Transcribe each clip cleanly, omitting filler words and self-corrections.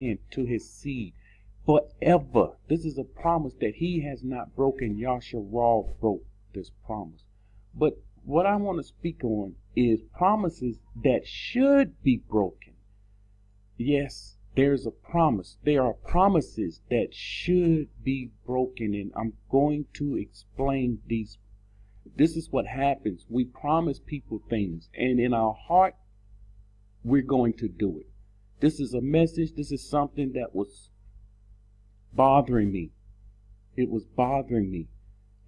and to his seed forever. This is a promise that he has not broken. Yahuah broke this promise. But what I want to speak on is promises that should be broken. Yes, there's a promise. There are promises that should be broken, and I'm going to explain these. This is what happens. We promise people things, and in our heart, we're going to do it. This is a message. This is something that was bothering me. It was bothering me.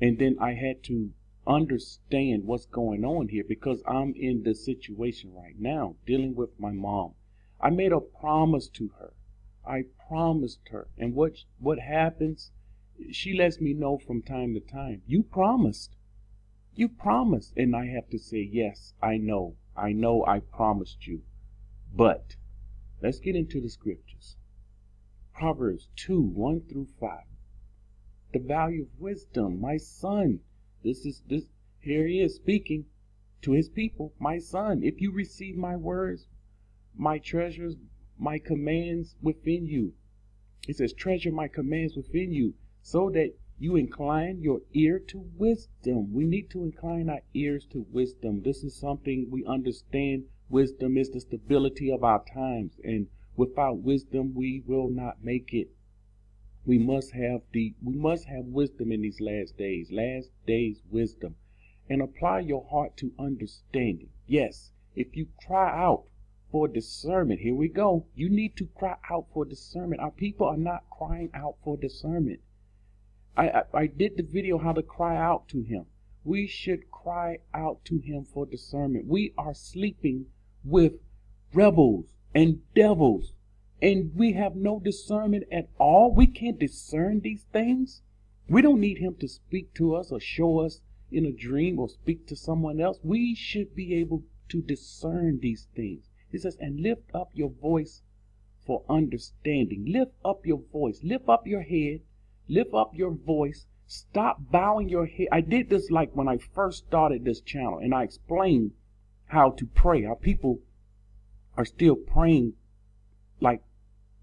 And then I had to understand what's going on here, because I'm in this situation right now dealing with my mom. I made a promise to her. I promised her. And what happens? She lets me know from time to time, you promised. You promised. And I have to say, yes, I know I promised you. But let's get into the scriptures. Proverbs 2:1-5. The value of wisdom, my son. Here he is speaking to his people. My son, if you receive my words, my treasures, my commands within you. It says, treasure my commands within you, so that you incline your ear to wisdom. We need to incline our ears to wisdom. This is something we understand. Wisdom is the stability of our times, and without wisdom we will not make it. We must have wisdom in these last days. Last days wisdom. And apply your heart to understanding. Yes, if you cry out for discernment, here we go. You need to cry out for discernment. Our people are not crying out for discernment. I did the video how to cry out to him. We should cry out to him for discernment. We are sleeping with rebels and devils, and we have no discernment at all. We can't discern these things. We don't need him to speak to us or show us in a dream or speak to someone else. We should be able to discern these things. It says, and lift up your voice for understanding. Lift up your voice. Lift up your head. Lift up your voice. Stop bowing your head. I did this like when I first started this channel, and I explained how to pray. Our people are still praying like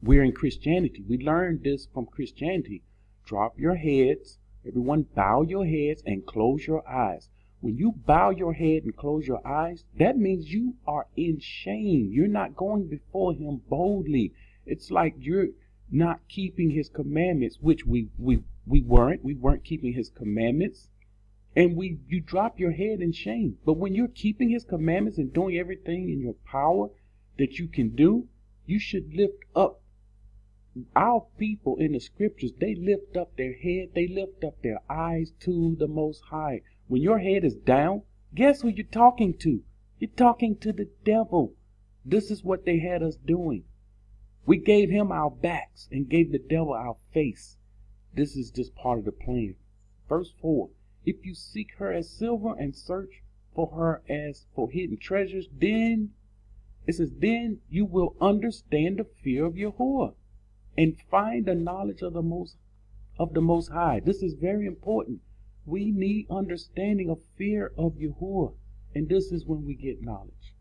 we're in Christianity. We learned this from Christianity. Drop your heads. Everyone bow your heads and close your eyes. When you bow your head and close your eyes, that means you are in shame. You're not going before him boldly. It's like you're not keeping his commandments, which we weren't. We weren't keeping his commandments. And you drop your head in shame. But when you're keeping his commandments and doing everything in your power that you can do, you should lift up. Our people in the scriptures, they lift up their head. They lift up their eyes to the Most High. When your head is down, guess who you're talking to? You're talking to the devil. This is what they had us doing. We gave him our backs and gave the devil our face. This is just part of the plan. Verse 4. If you seek her as silver and search for her as for hidden treasures, then it says, then you will understand the fear of Yahuah and find the knowledge of the Most High. This is very important. We need understanding of fear of Yahuah, and this is when we get knowledge.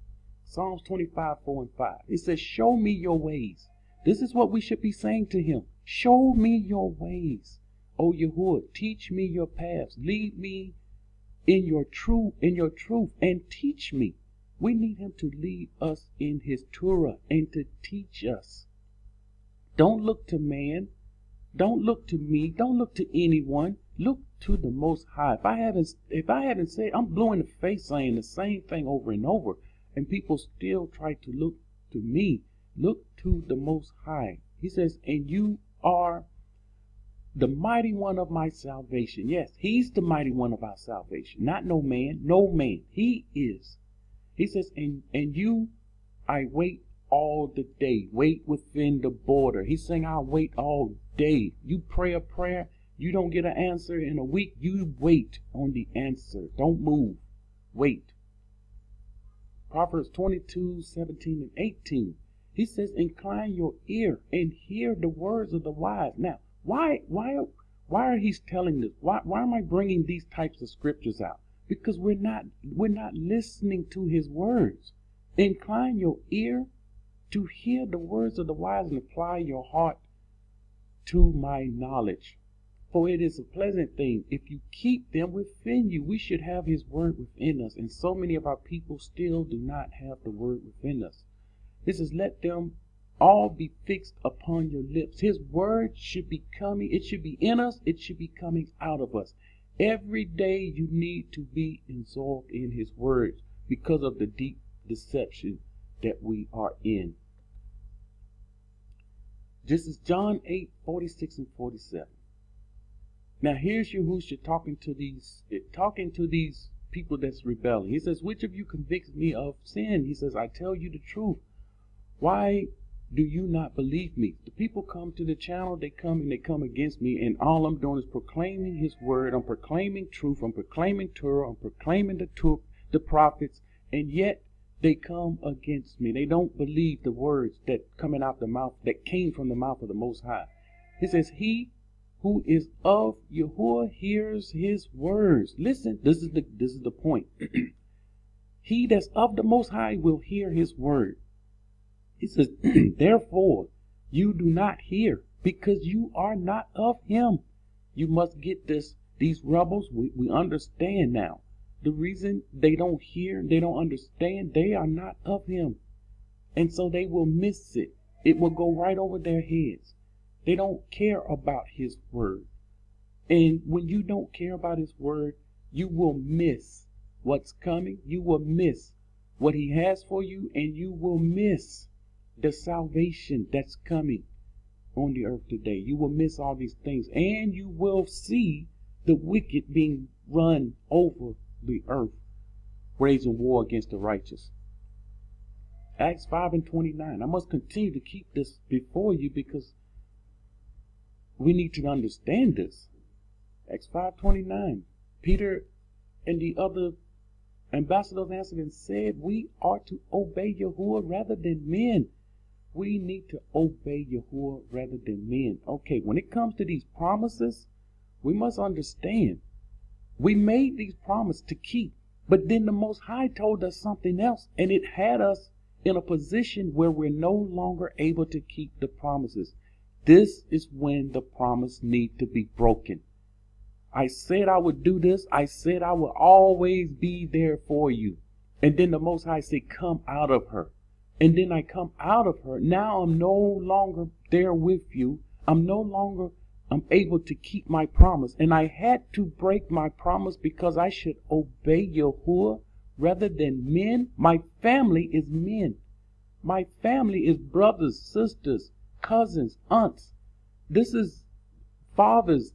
Psalms 25:4-5. It says, show me your ways. This is what we should be saying to him. Show me your ways. O Yahuah, teach me your paths. Lead me in your truth, and teach me. We need him to lead us in his Torah and to teach us. Don't look to man. Don't look to me. Don't look to anyone. Look to the Most High. If I haven't said, I'm blue in the face saying the same thing over and over, and people still try to look to me. Look to the Most High. He says, and you are the mighty one of my salvation. Yes, he's the mighty one of our salvation. Not no man. No man. He is. He says, and you, I wait all the day. Wait within the border. He's saying, I'll wait all day. You pray a prayer, you don't get an answer in a week. You wait on the answer. Don't move. Wait. Proverbs 22:17-18. He says, incline your ear and hear the words of the wise. Now, why are he telling this? Why am I bringing these types of scriptures out? Because we're not listening to his words. Incline your ear to hear the words of the wise and apply your heart to my knowledge. For it is a pleasant thing if you keep them within you. We should have his word within us. And so many of our people still do not have the word within us. This is, let them all be fixed upon your lips. His word should be coming. It should be in us. It should be coming out of us. Every day you need to be absorbed in his words because of the deep deception that we are in. This is John 8:46 and 47. Now here's Yahuah talking to these people that's rebelling. He says, which of you convicts me of sin? He says, I tell you the truth. Why do you not believe me? The people come to the channel, they come against me, and all I'm doing is proclaiming his word. I'm proclaiming truth. I'm proclaiming Torah. I'm proclaiming the prophets, and yet they come against me. They don't believe the words that came from the mouth of the Most High. He says, he who is of Yahuah hears his words. Listen, this is the point. He that's of the Most High will hear his word. He says, therefore, you do not hear, because you are not of him. You must get this. These rebels, we understand now. The reason they don't hear, they don't understand, they are not of him. And so they will miss it. It will go right over their heads. They don't care about his word. And when you don't care about his word, you will miss what's coming. You will miss what he has for you, and you will miss the salvation that's coming on the earth today. You will miss all these things, and you will see the wicked being run over the earth, waging war against the righteous. Acts 5:29. I must continue to keep this before you because we need to understand this. Acts 5:29. Peter and the other ambassadors answered and said, we ought to obey Yahuah rather than men. We need to obey Yahuah rather than men. Okay, when it comes to these promises, we must understand. We made these promises to keep, but then the Most High told us something else, and it had us in a position where we're no longer able to keep the promises. This is when the promise needs to be broken. I said I would do this. I said I would always be there for you. And then the Most High said, come out of her. And then I come out of her. Now I'm no longer there with you. I'm able to keep my promise. And I had to break my promise because I should obey Yahuah rather than men. My family is men. My family is brothers, sisters, cousins, aunts. This is fathers.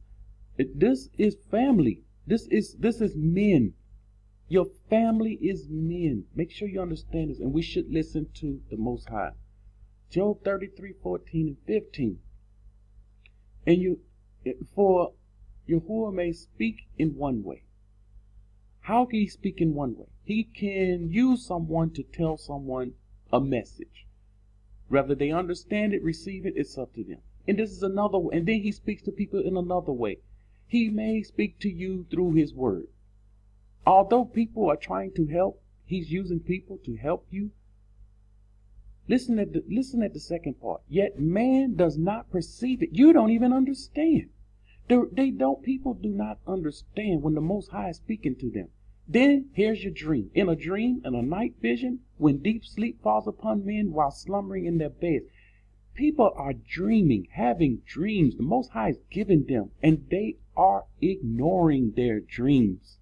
This is family. This is men. Your family is men. Make sure you understand this, and we should listen to the Most High. Job 33:14 and 15. And for Yahuah may speak in one way. How can he speak in one way? He can use someone to tell someone a message. Whether they understand it, receive it, it's up to them. And this is another way. And then he speaks to people in another way. He may speak to you through his word. Although people are trying to help, he's using people to help you. Listen at the second part. Yet man does not perceive it. You don't even understand. People do not understand when the Most High is speaking to them. Then here's your dream. In a dream, in a night vision, when deep sleep falls upon men while slumbering in their beds. People are dreaming, having dreams. The Most High is giving them, and they are ignoring their dreams.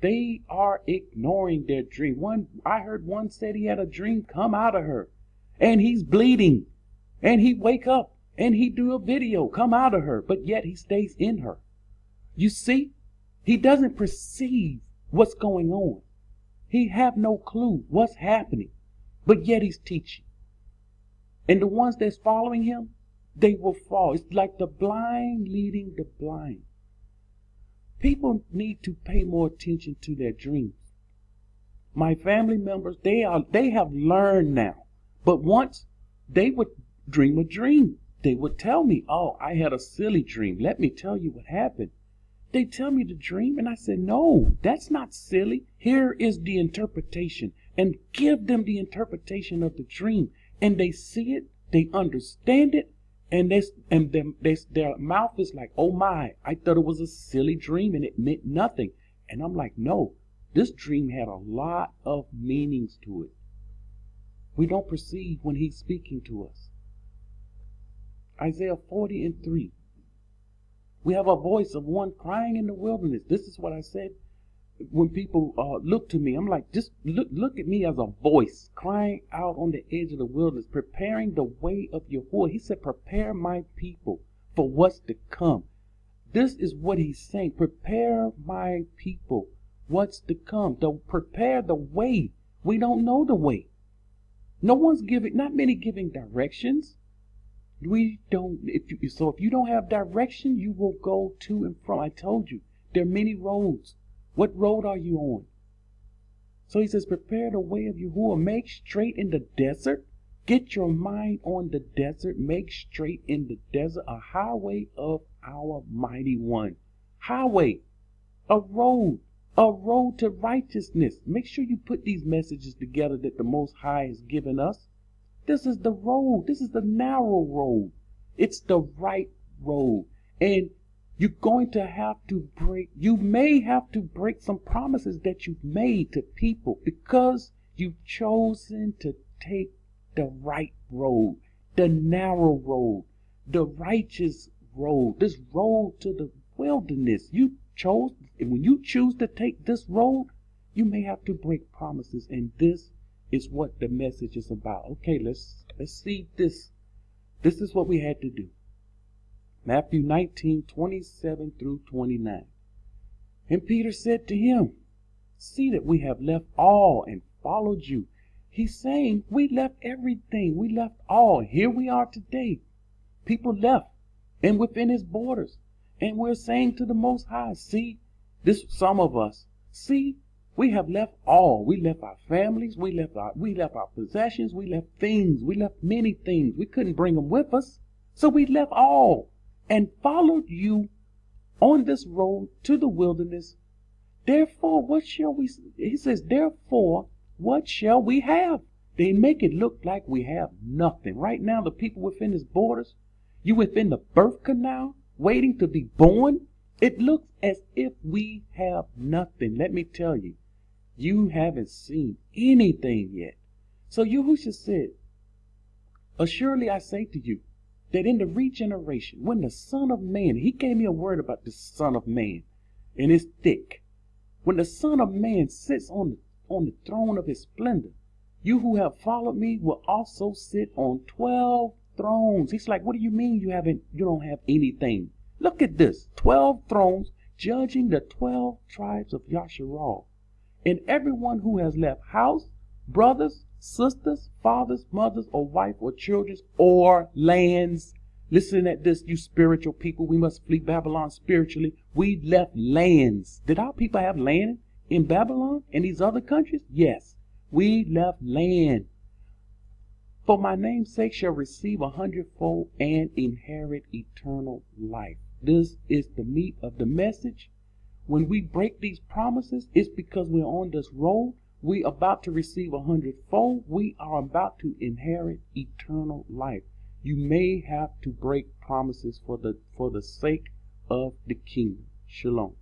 They are ignoring their dream. I heard one said he had a dream come out of her, and he's bleeding, and he wake up, and he do a video come out of her, but yet he stays in her. You see, he doesn't perceive what's going on. He have no clue what's happening, but yet he's teaching. And the ones that's following him, they will fall. It's like the blind leading the blind. People need to pay more attention to their dreams. My family members, they have learned now. But once they would dream a dream. They would tell me, oh, I had a silly dream. Let me tell you what happened. They tell me the dream, and I said, no, that's not silly. Here is the interpretation, and give them the interpretation of the dream. and they see it, they understand it, and their mouth is like, oh my, I thought it was a silly dream and it meant nothing. And I'm like, no, this dream had a lot of meanings to it. We don't perceive when he's speaking to us. Isaiah 40:3. We have a voice of one crying in the wilderness. This is what I said when people look to me. I'm like, just look at me as a voice crying out on the edge of the wilderness, preparing the way of Yahuah. He said, prepare my people for what's to come. This is what he's saying. Prepare my people what's to come. To prepare the way. We don't know the way. Not many giving directions. We don't. If you don't have direction, you will go to and from. I told you, there are many roads. What road are you on? So he says, prepare the way of Yahuah. Make straight in the desert. Get your mind on the desert. Make straight in the desert a highway of our mighty one. Highway, a road to righteousness. Make sure you put these messages together that the Most High has given us. This is the road. This is the narrow road. It's the right road. And you're going to have to you may have to break some promises that you've made to people because you've chosen to take the right road, the narrow road, the righteous road, this road to the wilderness. You chose, and when you choose to take this road, you may have to break promises, and this is what the message is about. Okay, let's see this. This is what we had to do. Matthew 19:27-29. And Peter said to him, see that we have left all and followed you. He's saying we left everything. We left all. Here we are today. People left and within his borders. And we're saying to the Most High, see, some of us, see, we have left all. We left our families. We left our possessions. We left things. We left many things. We couldn't bring them with us. So we left all and followed you on this road to the wilderness. Therefore, what shall we, he says, therefore, what shall we have? They make it look like we have nothing. Right now, the people within his borders, you within the birth canal, waiting to be born, it looks as if we have nothing. Let me tell you, you haven't seen anything yet. So Yahushua said, assuredly I say to you, that in the regeneration, when the Son of Man, he gave me a word about the Son of Man, and it's thick. When the Son of Man sits on the throne of his splendor, you who have followed me will also sit on 12 thrones. He's like, what do you mean you don't have anything? Look at this, 12 thrones judging the 12 tribes of Yasharal. And everyone who has left house, brothers, sisters, fathers, mothers, or wife, or children, or lands. Listen at this, you spiritual people. We must flee Babylon spiritually. We left lands. Did our people have land in Babylon and these other countries? Yes, we left land. For my name's sake shall receive 100-fold and inherit eternal life. This is the meat of the message. When we break these promises, it's because we're on this road. We are about to receive 100-fold. We are about to inherit eternal life. You may have to break promises for the sake of the kingdom. Shalom.